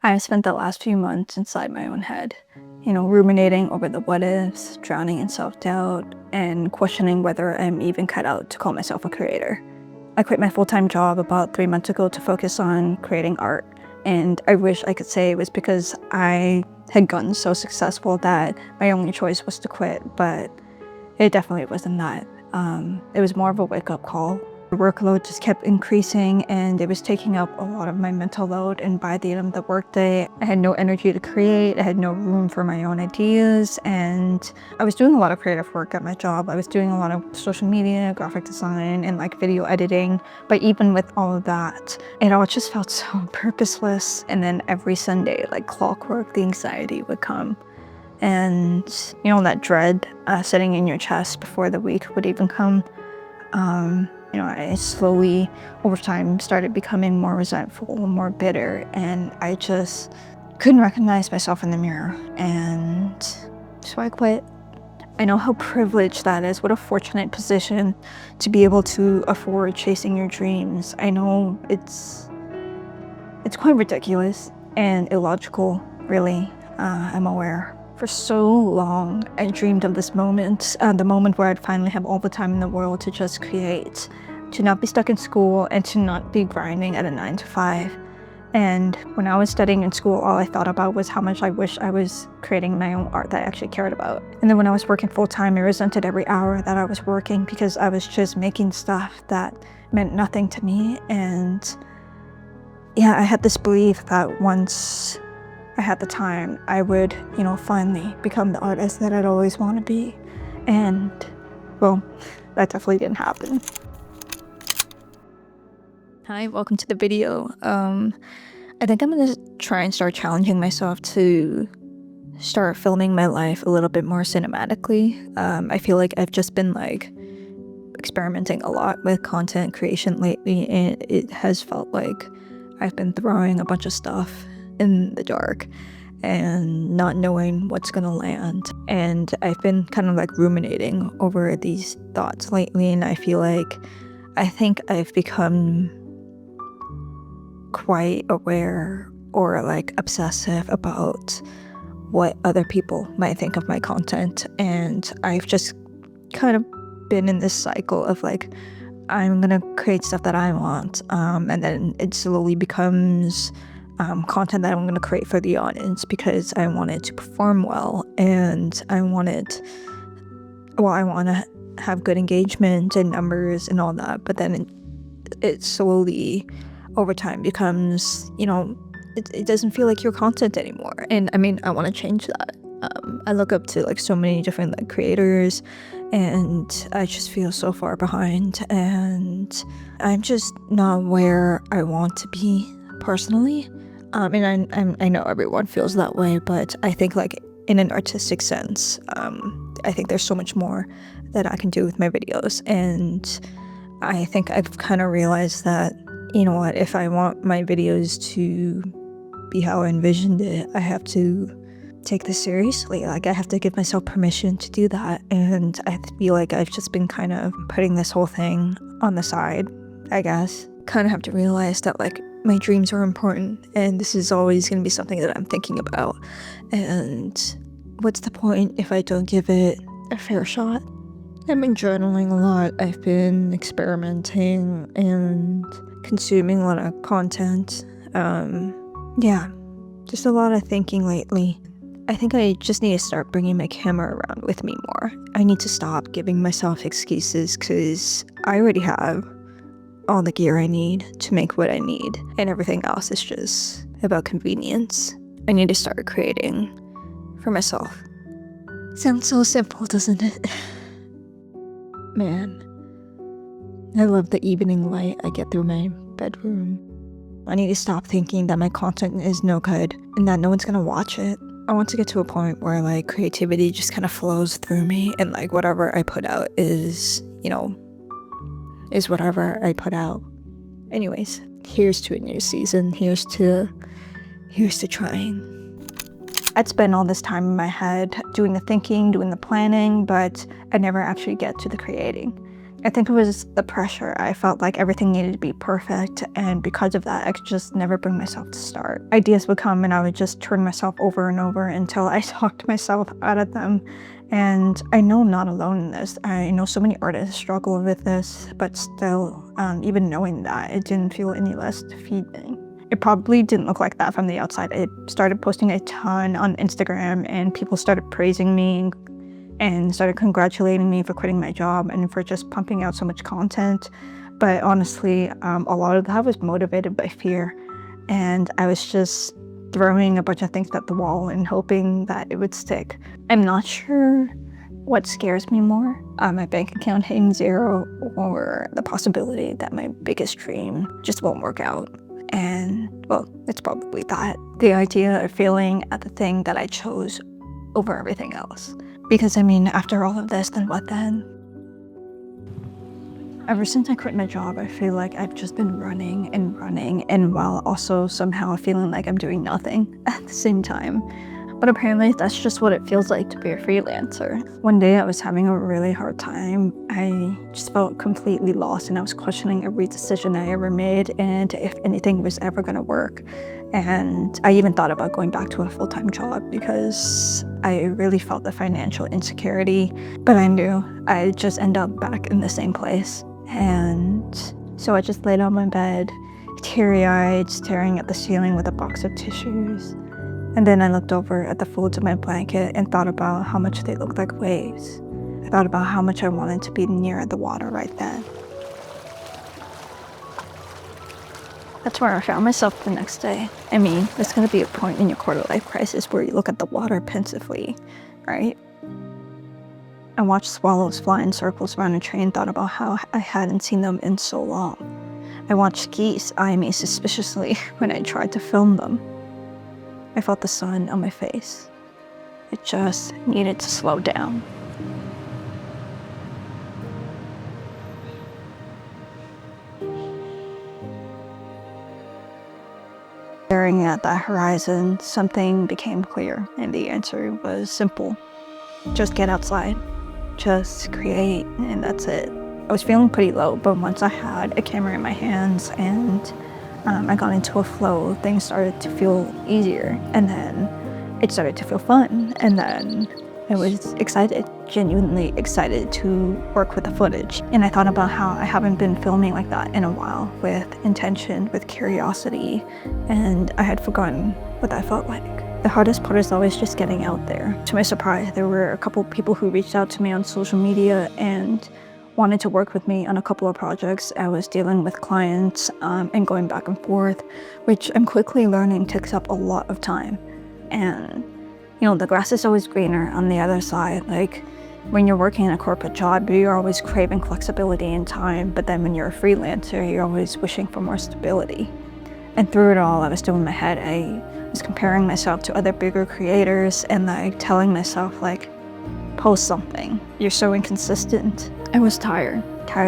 I spent the last few months inside my own head, ruminating over the what ifs, drowning in self-doubt, and questioning whether I'm even cut out to call myself a creator. I quit my full-time job about 3 months ago to focus on creating art, and I wish I could say it was because I had gotten so successful that my only choice was to quit, but it definitely wasn't that. It was more of a wake-up call. The workload just kept increasing and it was taking up a lot of my mental load, and by the end of the workday, I had no energy to create, I had no room for my own ideas, and I was doing a lot of creative work at my job. I was doing a lot of social media, graphic design, and video editing, but even with all of that, it all just felt so purposeless. And then every Sunday, like clockwork, the anxiety would come. And that dread sitting in your chest before the week would even come. I slowly, over time, started becoming more resentful, more bitter, and I just couldn't recognize myself in the mirror, and so I quit. I know how privileged that is. What a fortunate position to be able to afford chasing your dreams. I know it's quite ridiculous and illogical, really. I'm aware. For so long, I dreamed of this moment, the moment where I'd finally have all the time in the world to just create, to not be stuck in school, and to not be grinding at a 9 to 5. And when I was studying in school, all I thought about was how much I wish I was creating my own art that I actually cared about. And then when I was working full-time, I resented every hour that I was working because I was just making stuff that meant nothing to me. And yeah, I had this belief that once I had the time, I would, finally become the artist that I'd always want to be. And, well, that definitely didn't happen. Hi, welcome to the video. I think I'm gonna try and start challenging myself to start filming my life a little bit more cinematically. I feel like I've just been experimenting a lot with content creation lately, and it has felt like I've been throwing a bunch of stuff in the dark and not knowing what's gonna land. And I've been kind of ruminating over these thoughts lately, and I think I've become quite aware or obsessive about what other people might think of my content. And I've just kind of been in this cycle of I'm gonna create stuff that I want, and then it slowly becomes content that I'm going to create for the audience because I want it to perform well, and I want to have good engagement and numbers and all that. But then it slowly over time becomes, it doesn't feel like your content anymore. And I mean, I want to change that. I look up to so many different creators, and I just feel so far behind, and I'm just not where I want to be personally. And I know everyone feels that way, but I think in an artistic sense, I think there's so much more that I can do with my videos. And I think I've kind of realized that, if I want my videos to be how I envisioned it, I have to take this seriously. I have to give myself permission to do that. And I feel like I've just been kind of putting this whole thing on the side, I guess. Kind of have to realize that my dreams are important, and this is always going to be something that I'm thinking about. And what's the point if I don't give it a fair shot? I've been journaling a lot. I've been experimenting and consuming a lot of content. Yeah, just a lot of thinking lately. I think I just need to start bringing my camera around with me more. I need to stop giving myself excuses because I already have all the gear I need to make what I need, and everything else is just about convenience. I need to start creating for myself. Sounds so simple, doesn't it? Man, I love the evening light I get through my bedroom. I need to stop thinking that my content is no good and that no one's gonna watch it. I want to get to a point where creativity just kind of flows through me, and whatever I put out is whatever I put out. Anyways, here's to a new season. Here's to trying. I'd spend all this time in my head doing the thinking, doing the planning, but I never actually get to the creating. I think it was the pressure. I felt like everything needed to be perfect, and because of that, I could just never bring myself to start. Ideas would come and I would just turn myself over and over until I talked myself out of them. And I know I'm not alone in this. I know so many artists struggle with this, but still, even knowing that, it didn't feel any less defeating. It probably didn't look like that from the outside. I started posting a ton on Instagram, and people started praising me and started congratulating me for quitting my job and for just pumping out so much content. But honestly, a lot of that was motivated by fear. And I was just throwing a bunch of things at the wall and hoping that it would stick. I'm not sure what scares me more, my bank account hitting zero, or the possibility that my biggest dream just won't work out. And well, it's probably that. The idea of failing at the thing that I chose over everything else. Because I mean, after all of this, then what then? Ever since I quit my job, I feel like I've just been running, and while also somehow feeling like I'm doing nothing at the same time. But apparently that's just what it feels like to be a freelancer. One day I was having a really hard time. I just felt completely lost, and I was questioning every decision I ever made and if anything was ever gonna work. And I even thought about going back to a full-time job because I really felt the financial insecurity, but I knew I'd just end up back in the same place. And so I just laid on my bed, teary-eyed, staring at the ceiling with a box of tissues. And then I looked over at the folds of my blanket and thought about how much they looked like waves. I thought about how much I wanted to be near the water right then. That's where I found myself the next day. I mean, there's gonna be a point in your quarter-life crisis where you look at the water pensively, right? I watched swallows fly in circles around a tree and thought about how I hadn't seen them in so long. I watched geese eye me suspiciously when I tried to film them. I felt the sun on my face. It just needed to slow down. Staring at that horizon, something became clear, and the answer was simple. Just get outside. Just create, and that's it. I was feeling pretty low, but once I had a camera in my hands and I got into a flow, things started to feel easier, and then it started to feel fun, and then I was excited, genuinely excited to work with the footage. And I thought about how I haven't been filming like that in a while, with intention, with curiosity, and I had forgotten what that felt like. The hardest part is always just getting out there. To my surprise, there were a couple people who reached out to me on social media and wanted to work with me on a couple of projects. I was dealing with clients and going back and forth, which I'm quickly learning takes up a lot of time. And you know, the grass is always greener on the other side. Like, when you're working in a corporate job, you're always craving flexibility and time, but then when you're a freelancer, you're always wishing for more stability. And through it all, I was still in my head. I was comparing myself to other bigger creators and like telling myself, like, post something. You're so inconsistent. I was tired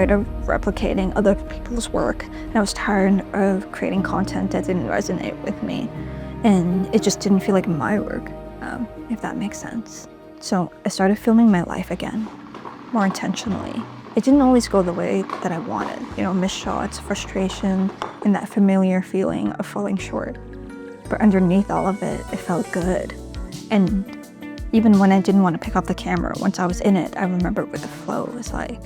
of replicating other people's work. And I was tired of creating content that didn't resonate with me. And it just didn't feel like my work, if that makes sense. So I started filming my life again, more intentionally. It didn't always go the way that I wanted. You know, missed shots, frustration, and that familiar feeling of falling short. But underneath all of it, it felt good. And even when I didn't want to pick up the camera, once I was in it, I remembered what the flow was like.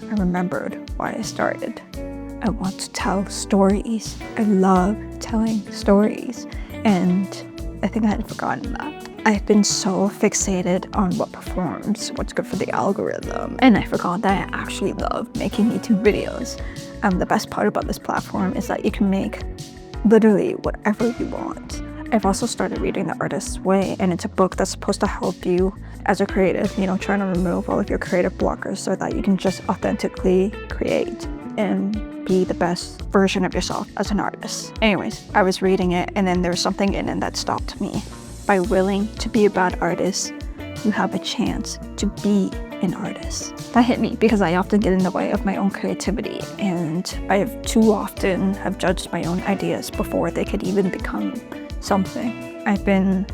I remembered why I started. I want to tell stories. I love telling stories. And I think I had forgotten that. I've been so fixated on what performs, what's good for the algorithm, and I forgot that I actually love making YouTube videos. The best part about this platform is that you can make literally whatever you want. I've also started reading The Artist's Way, and it's a book that's supposed to help you as a creative, you know, trying to remove all of your creative blockers so that you can just authentically create and be the best version of yourself as an artist. Anyways, I was reading it, and then there was something in it that stopped me. By willing to be a bad artist, you have a chance to be an artist. That hit me because I often get in the way of my own creativity, and I have too often have judged my own ideas before they could even become something. I've been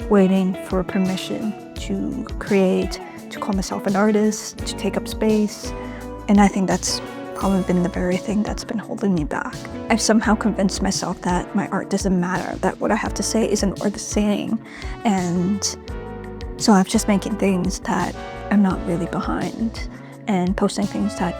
waiting for permission to create, to call myself an artist, to take up space, And I think that's probably been the very thing that's been holding me back. I've somehow convinced myself that my art doesn't matter, that what I have to say isn't worth saying. And so I'm just making things that I'm not really behind and posting things that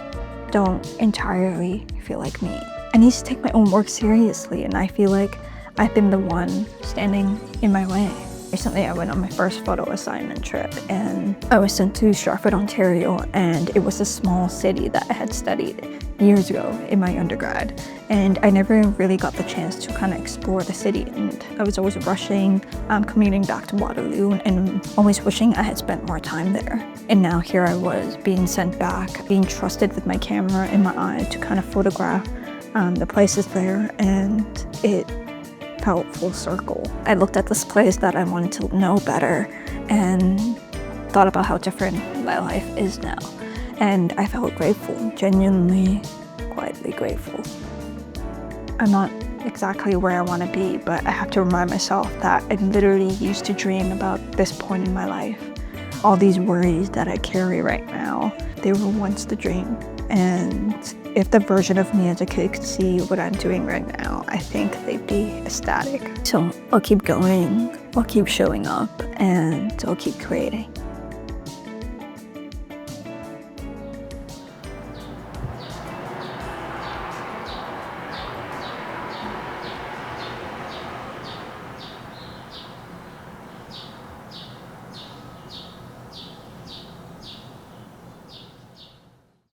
don't entirely feel like me. I need to take my own work seriously, and I feel like I've been the one standing in my way. Recently, I went on my first photo assignment trip, and I was sent to Stratford, Ontario, and it was a small city that I had studied years ago in my undergrad, and I never really got the chance to kind of explore the city, and I was always rushing, commuting back to Waterloo, and always wishing I had spent more time there. And now here I was being sent back, being trusted with my camera in my eye to kind of photograph the places there, and it felt full circle. I looked at this place that I wanted to know better and thought about how different my life is now. And I felt grateful, genuinely, quietly grateful. I'm not exactly where I want to be, but I have to remind myself that I literally used to dream about this point in my life. All these worries that I carry right now, they were once the dream. And if the version of me as a kid could see what I'm doing right now, I think they'd be ecstatic. So I'll keep going, I'll keep showing up, and I'll keep creating.